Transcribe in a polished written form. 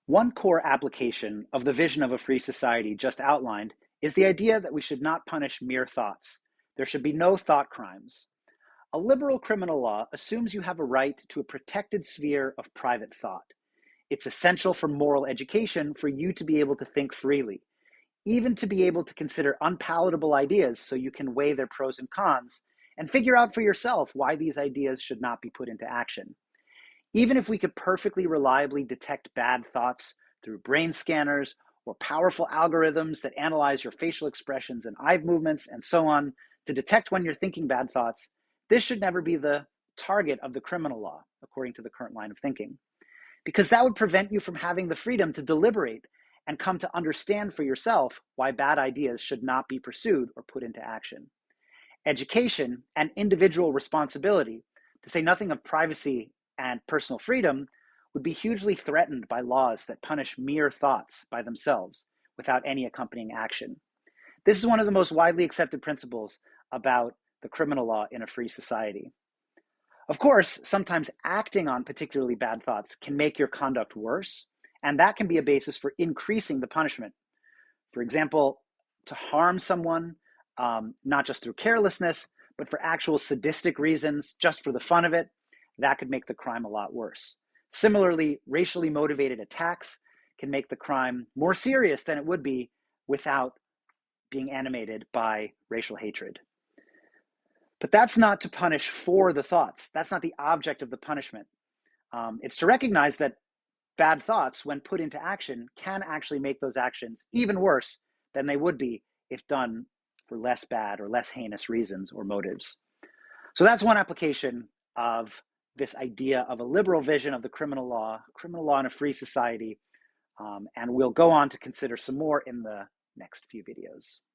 One core application of the vision of a free society just outlined is the idea that we should not punish mere thoughts. There should be no thought crimes. A liberal criminal law assumes you have a right to a protected sphere of private thought. It's essential for moral education for you to be able to think freely, even to be able to consider unpalatable ideas so you can weigh their pros and cons and figure out for yourself why these ideas should not be put into action. Even if we could perfectly reliably detect bad thoughts through brain scanners or powerful algorithms that analyze your facial expressions and eye movements and so on to detect when you're thinking bad thoughts, this should never be the target of the criminal law, according to the current line of thinking, because that would prevent you from having the freedom to deliberate and come to understand for yourself why bad ideas should not be pursued or put into action. Education and individual responsibility, to say nothing of privacy and personal freedom, would be hugely threatened by laws that punish mere thoughts by themselves without any accompanying action. This is one of the most widely accepted principles about the criminal law in a free society. Of course, sometimes acting on particularly bad thoughts can make your conduct worse, and that can be a basis for increasing the punishment. For example, to harm someone, not just through carelessness, but for actual sadistic reasons, just for the fun of it, that could make the crime a lot worse. Similarly, racially motivated attacks can make the crime more serious than it would be without being animated by racial hatred. But that's not to punish for the thoughts. That's not the object of the punishment. It's to recognize that bad thoughts, when put into action, can actually make those actions even worse than they would be if done for less bad or less heinous reasons or motives. So that's one application of this idea of a liberal vision of the criminal law in a free society. And we'll go on to consider some more in the next few videos.